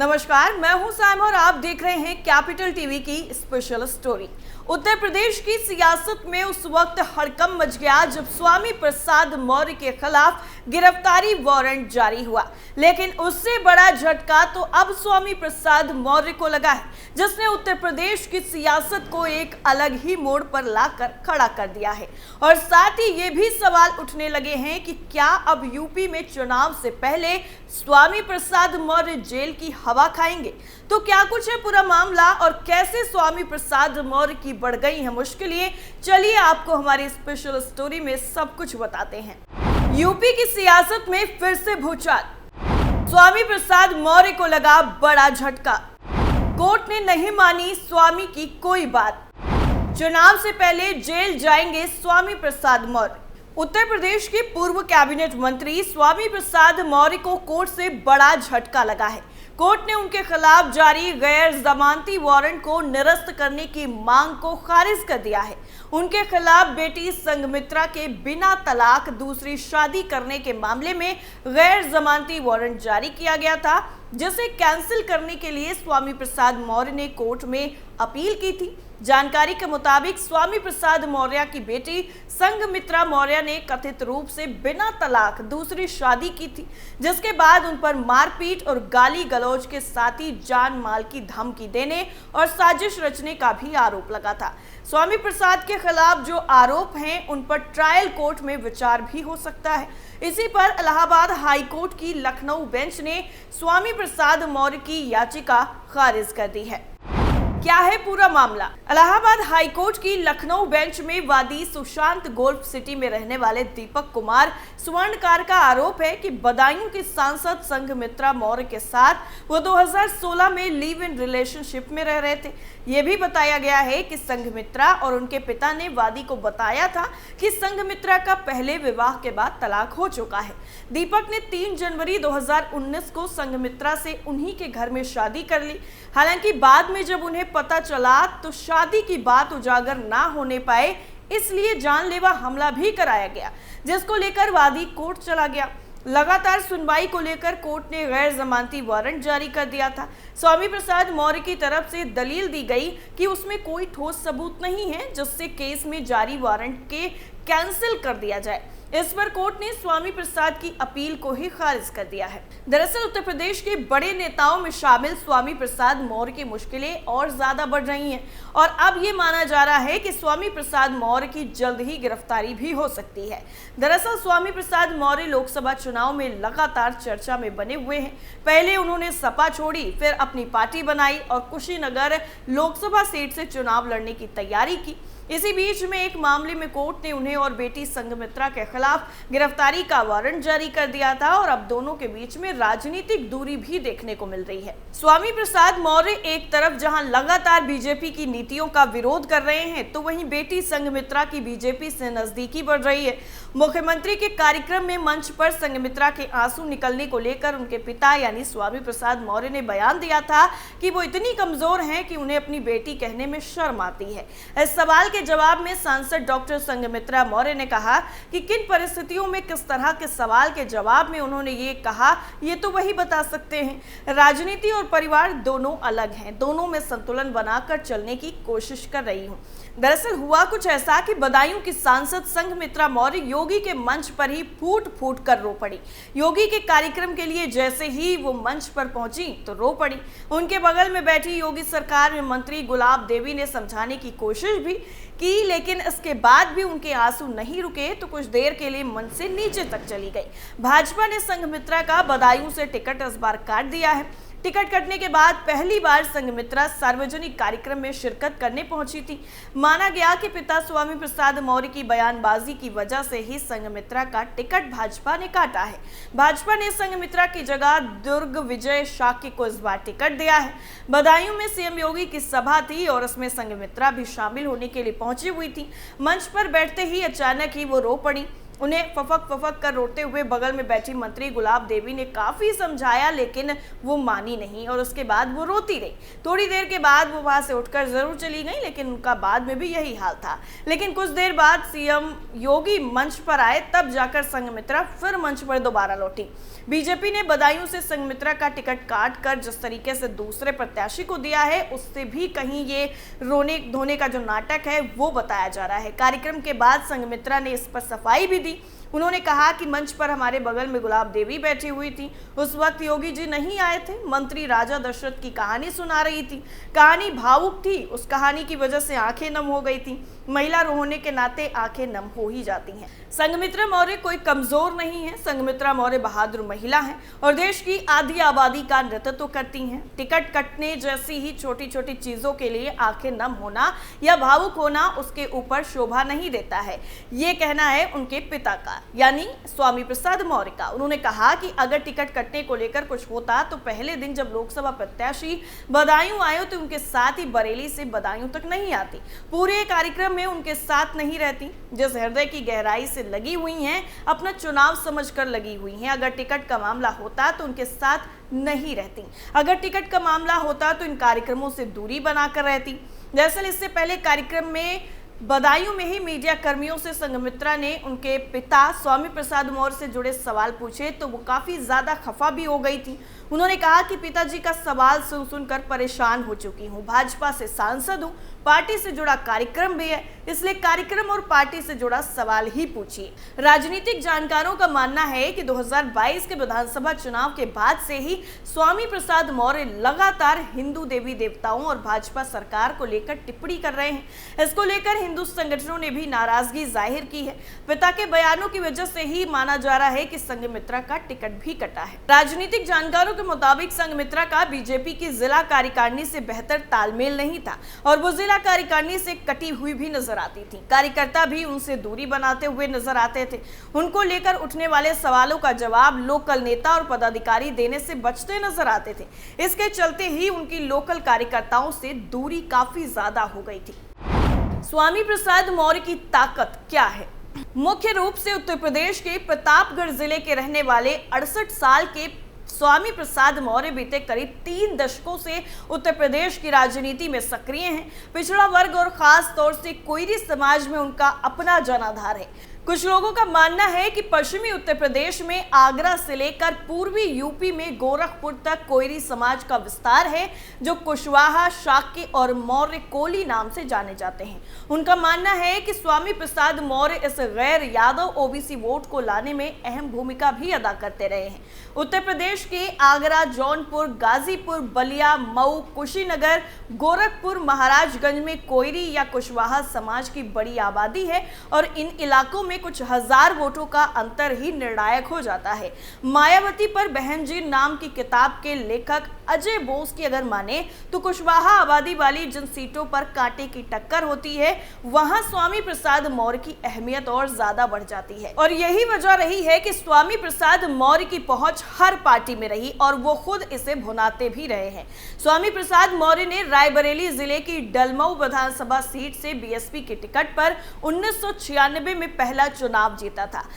नमस्कार, मैं हूं साइम और आप देख रहे हैं कैपिटल टीवी की स्पेशल स्टोरी। उत्तर प्रदेश की सियासत में उस वक्त हड़कंप मच गया जब स्वामी प्रसाद मौर्य के खिलाफ गिरफ्तारी वारंट जारी हुआ। लेकिन उससे बड़ा झटका तो अब स्वामी प्रसाद मौर्य को लगा है, जिसने उत्तर प्रदेश की सियासत को एक अलग ही मोड़ पर लाकर खड़ा कर दिया है। और साथ ही ये भी सवाल उठने लगे हैं कि क्या अब यूपी में चुनाव से पहले स्वामी प्रसाद मौर्य जेल की हवा खाएंगे? तो क्या कुछ है पूरा मामला और कैसे स्वामी प्रसाद मौर्य की बढ़ गई है मुश्किलें? चलिए आपको हमारी स्पेशल स्टोरी में सब कुछ बताते हैं। यूपी की सियासत में फिर से भूचाल, स्वामी प्रसाद मौर्य को लगा बड़ा झटका। कोर्ट ने नहीं मानी स्वामी की कोई बात, चुनाव से पहले जेल जाएंगे स्वामी प्रसाद मौर्य। उत्तर प्रदेश के पूर्व कैबिनेट मंत्री स्वामी प्रसाद मौर्य को कोर्ट से बड़ा झटका लगा है। कोर्ट ने उनके खिलाफ जारी गैर जमानती वारंट को निरस्त करने की मांग को खारिज कर दिया है। उनके खिलाफ बेटी संघमित्रा के बिना तलाक दूसरी शादी करने के मामले में गैर जमानती वारंट जारी किया गया था, जिसे कैंसिल करने के लिए स्वामी प्रसाद मौर्य ने कोर्ट में अपील की थी। जानकारी के मुताबिक स्वामी प्रसाद मौर्य की बेटी संघमित्रा मौर्य ने कथित रूप से बिना तलाक दूसरी शादी की थी, जिसके बाद उन पर मारपीट और गाली गलौज के साथ ही जान माल की धमकी देने और साजिश रचने का भी आरोप लगा था। स्वामी प्रसाद के खिलाफ जो आरोप हैं उन पर ट्रायल कोर्ट में विचार भी हो सकता है। इसी पर इलाहाबाद हाई कोर्ट की लखनऊ बेंच ने स्वामी प्रसाद मौर्य की याचिका खारिज कर दी है। क्या है पूरा मामला? इलाहाबाद हाई कोर्ट की लखनऊ बेंच में वादी सुशांत गोल्फ सिटी में रहने वाले दीपक कुमार स्वर्णकार का आरोप है कि बदायूं की सांसद संघमित्रा मौर्य के साथ वो 2016 में लिव इन रिलेशनशिप में रह रहे थे। ये भी बताया गया है कि संघमित्रा और उनके पिता ने वादी को बताया था कि संघमित्रा का पहले विवाह के बाद तलाक हो चुका है। दीपक ने 3 जनवरी 2019 को संघमित्रा से उन्हीं के घर में शादी कर ली। हालांकि बाद में जब उन्हें पता चला तो शादी की बात उजागर ना होने पाए, इसलिए जानलेवा हमला भी कराया गया, जिसको लेकर वादी कोर्ट चला गया। लगातार सुनवाई को लेकर कोर्ट ने गैर जमानती वारंट जारी कर दिया था। स्वामी प्रसाद मौर्य की तरफ से दलील दी गई कि उसमें कोई ठोस सबूत नहीं है जिससे केस में जारी वारंट के कैंसिल कर दिया जाए। इस पर कोर्ट ने स्वामी प्रसाद की अपील को ही खारिज कर दिया है। दरअसल उत्तर प्रदेश के बड़े नेताओं में शामिल स्वामी प्रसाद मौर्य की मुश्किलें और ज्यादा बढ़ रही हैं और अब ये माना जा रहा है कि स्वामी प्रसाद मौर्य की जल्द ही गिरफ्तारी भी हो सकती है। दरअसल स्वामी प्रसाद मौर्य लोकसभा चुनाव में लगातार चर्चा में बने हुए हैं। पहले उन्होंने सपा छोड़ी, फिर अपनी पार्टी बनाई और कुशीनगर लोकसभा सीट से चुनाव लड़ने की तैयारी की। इसी बीच में एक मामले में कोर्ट ने उन्हें और बेटी संघमित्रा के खिलाफ गिरफ्तारी का वारंट जारी कर दिया था और अब दोनों के बीच में राजनीतिक दूरी भी देखने को मिल रही है। स्वामी प्रसाद मौर्य एक तरफ जहां लगातार बीजेपी की नीतियों का विरोध कर रहे हैं, तो वहीं बेटी संघमित्रा की बीजेपी से नजदीकी बढ़ रही है। मुख्यमंत्री के कार्यक्रम में मंच पर संघमित्रा के आंसू निकलने को लेकर उनके पिता यानी स्वामी प्रसाद मौर्य ने बयान दिया था कि वो इतनी कमजोर हैं कि उन्हें अपनी बेटी कहने में शर्म आती है। इस सवाल के जवाब में सांसद डॉक्टर संघमित्रा मौर्य ने कहा कि किन परिस्थितियों में किस तरह के सवाल के जवाब में उन्होंने ये कहा, ये तो वही बता सकते हैं। राजनीति और परिवार दोनों अलग हैं, दोनों में संतुलन बनाकर चलने की कोशिश कर रही हूँ। दरअसल हुआ कुछ ऐसा कि बदायूं की सांसद संघमित्रा मौर्य योगी के मंच पर ही फूट फूट कर रो पड़ी। योगी के कार्यक्रम के लिए जैसे ही वो मंच पर पहुंची तो रो पड़ी। उनके बगल में बैठी योगी सरकार में मंत्री गुलाब देवी ने समझाने की कोशिश भी की, लेकिन इसके बाद भी उनके आंसू नहीं रुके तो कुछ देर के लिए मंच से नीचे तक चली गई। भाजपा ने संघमित्रा का बदायूं से टिकट इस बार काट दिया है। टिकट कटने के बाद पहली बार संघमित्रा सार्वजनिक कार्यक्रम में शिरकत करने पहुंची थी। माना गया कि पिता स्वामी प्रसाद मौर्य की बयानबाजी की वजह से ही संघमित्रा का टिकट भाजपा ने काटा है। भाजपा ने संघमित्रा की जगह दुर्ग विजय शाक्य को इस बार टिकट दिया है। बदायूं में सीएम योगी की सभा थी और उसमें संघमित्रा भी शामिल होने के लिए पहुंची हुई थी। मंच पर बैठते ही अचानक ही वो रो पड़ी। उन्हें फफक फफक कर रोते हुए बगल में बैठी मंत्री गुलाब देवी ने काफी समझाया, लेकिन वो मानी नहीं और उसके बाद वो रोती रही। थोड़ी देर के बाद वो वहां से उठकर जरूर चली गई, लेकिन उनका बाद में भी यही हाल था। लेकिन कुछ देर बाद सीएम योगी मंच पर आए, तब जाकर संघमित्रा फिर मंच पर दोबारा लौटी। बीजेपी ने बदायूं से संघमित्रा का टिकट काट कर जिस तरीके से दूसरे प्रत्याशी को दिया है, उससे भी कहीं ये रोने धोने का जो नाटक है वो बताया जा रहा है। कार्यक्रम के बाद संघमित्रा ने इस पर सफाई भी दी। उन्होंने कहा कि मंच पर हमारे बगल में गुलाब देवी बैठी हुई थी, उस वक्त योगी जी नहीं आए थे। मंत्री राजा दशरथ की कहानी सुना रही थी, कहानी भावुक थी, उस कहानी की वजह से आंखें नम हो गई थी। महिला होने के नाते आंखें नम हो ही जाती हैं। संघमित्रा मौर्य कोई कमजोर नहीं है। संघमित्रा मौर्य बहादुर महिला हैं और देश की आधी आबादी का नेतृत्व करती हैं। टिकट कटने जैसी ही छोटी छोटी चीजों के लिए आंखें नम होना या भावुक होना उसके ऊपर शोभा नहीं देता है, ये कहना है उनके पिता का, यानी स्वामी प्रसाद मौर्य का। उन्होंने कहा कि अगर टिकट कटने को लेकर कुछ होता तो पहले दिन जब लोकसभा प्रत्याशी बदायूं आए तो उनके साथ ही बरेली से बदायूं तक नहीं आती, पूरे कार्यक्रम में उनके साथ नहीं रहती। जिस हृदय की गहराई से लगी हुई हैं, अपना चुनाव समझकर लगी हुई हैं। अगर टिकट का मामला होता तो उनके साथ नहीं रहती, अगर टिकट का मामला होता तो इन कार्यक्रमों से दूरी बनाकर रहती। दरअसल इससे पहले कार्यक्रम में बदायूं में ही मीडिया कर्मियों से संघमित्रा ने उनके पिता स्वामी प्रसाद मौर्य से जुड़े सवाल पूछे तो वो काफी ज्यादा खफा भी हो गई थी। उन्होंने कहा कि पिताजी का सवाल सुन सुनकर परेशान हो चुकी हूँ, भाजपा से सांसद हूँ, पार्टी से जुड़ा कार्यक्रम भी है, इसलिए कार्यक्रम और पार्टी से जुड़ा सवाल ही पूछिए। राजनीतिक जानकारों का मानना है कि 2022 के विधानसभा चुनाव के बाद से ही स्वामी प्रसाद मौर्य लगातार हिंदू देवी देवताओं और भाजपा सरकार को लेकर टिप्पणी कर रहे हैं। इसको लेकर हिंदू संगठनों ने भी नाराजगी जाहिर की है। पिता के बयानों की वजह से ही माना जा रहा है कि संघमित्रा का टिकट भी कटा है। राजनीतिक जानकारों के मुताबिक संघमित्रा का बीजेपी की जिला कार्यकारिणी से बेहतर तालमेल नहीं था और वो जिला कार्यकारिणी से कटी हुई भी नजर आती थी। कार्यकर्ता भी उनसे दूरी बनाते हुए नजर आते थे। उनको लेकर उठने वाले सवालों का जवाब लोकल नेता और पदाधिकारी देने से बचते नजर आते थे। इसके चलते ही उनकी लोकल कार्यकर्ताओं से दूरी काफी ज्यादा हो गई थी। स्वामी प्रसाद मौर्य की ताकत क्या है? मुख्य रूप से उत्तर प्रदेश के प्रतापगढ़ जिले के रहने वाले 68 साल के स्वामी प्रसाद मौर्य बीते करीब 3 दशकों से उत्तर प्रदेश की राजनीति में सक्रिय हैं। पिछड़ा वर्ग और खास तौर से कोयरी समाज में उनका अपना जनाधार है। कुछ लोगों का मानना है कि पश्चिमी उत्तर प्रदेश में आगरा से लेकर पूर्वी यूपी में गोरखपुर तक कोयरी समाज का विस्तार है, जो कुशवाहा, शाक्य और मौर्य कोली नाम से जाने जाते हैं। उनका मानना है कि स्वामी प्रसाद मौर्य इस गैर यादव ओबीसी वोट को लाने में अहम भूमिका भी अदा करते रहे हैं। उत्तर प्रदेश के आगरा, जौनपुर, गाजीपुर, बलिया, मऊ, कुशीनगर, गोरखपुर, महाराजगंज में कोयरी या कुशवाहा समाज की बड़ी आबादी है और इन इलाकों में कुछ हजार वोटों का अंतर ही निर्णायक हो जाता है। मायावती पर बहनजी नाम की किताब के लेखक अजय बोस की अगर माने तो कुशवाहा आबादी वाली जिन सीटों पर कांटे की टक्कर होती है, वहां स्वामी प्रसाद मौर्य की अहमियत और ज्यादा बढ़ जाती है। और यही वजह रही है कि स्वामी प्रसाद मौर्य की पहुंच हर पार्टी में रही और वो खुद इसे भुनाते भी रहे हैं। स्वामी प्रसाद मौर्य ने रायबरेली जिले की डलमऊ विधानसभा सीट से बीएसपी के टिकट पर 1996 में पहला चुनाव जीता था।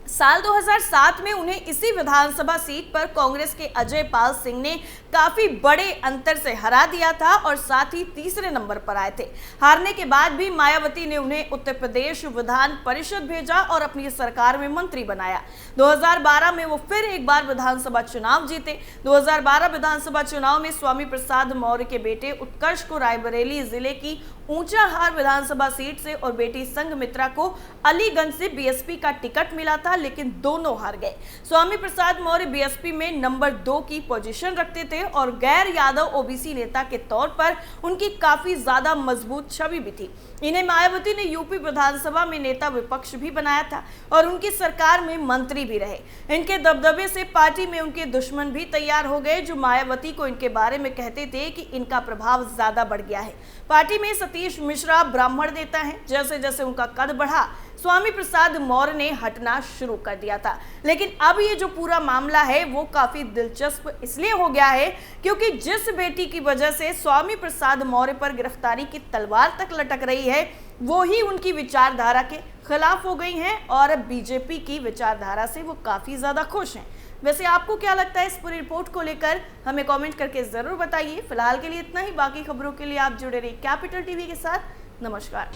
साल 2007 में उन्हें इसी विधानसभा सीट पर कांग्रेस के अजय पाल सिंह ने काफी बड़े अंतर से हरा दिया था और साथ ही तीसरे नंबर पर आए थे। हारने के बाद भी मायावती ने उन्हें उत्तर प्रदेश विधान परिषद भेजा और अपनी सरकार में मंत्री बनाया। 2012 में वो फिर एक बार विधानसभा चुनाव जीते। 2012 विधानसभा चुनाव में स्वामी प्रसाद मौर्य के बेटे उत्कर्ष को रायबरेली जिले की ऊंचाहार विधानसभा सीट से और बेटी संघमित्रा को अलीगंज से बीएसपी का टिकट मिला था, लेकिन दोनों हार गए। स्वामी प्रसाद मौर्य बीएसपी में नंबर 2 की पोजीशन रखते थे और गैर यादव ओबीसी नेता के तौर पर उनकी काफी ज्यादा मजबूत छवि भी थी। इन्हें मायावती ने यूपी विधानसभा में नेता विपक्ष भी बनाया था और उनकी सरकार में मंत्री भी रहे। इनके दबदबे से पार्टी में उनके दुश्मन भी तैयार हो गए, जो मायावती को इनके बारे में कहते थे कि इनका प्रभाव ज्यादा बढ़ गया है। पार्टी में सतीश मिश्रा ब्राह्मण नेता हैं। जैसे जैसे उनका कद बढ़ा, स्वामी प्रसाद मौर्य ने हटना शुरू कर दिया था। लेकिन अब ये जो पूरा मामला है वो काफी दिलचस्प इसलिए हो गया है क्योंकि जिस बेटी की वजह से स्वामी प्रसाद मौर्य पर गिरफ्तारी की तलवार तक लटक रही है, वो ही उनकी विचारधारा के खिलाफ हो गई हैं और बीजेपी की विचारधारा से वो काफी ज्यादा खुश हैं। वैसे आपको क्या लगता है इस पूरी रिपोर्ट को लेकर? हमें कमेंट करके जरूर बताइए। फिलहाल के लिए इतना ही। बाकी खबरों के लिए आप जुड़े रहिए कैपिटल टीवी के साथ। नमस्कार।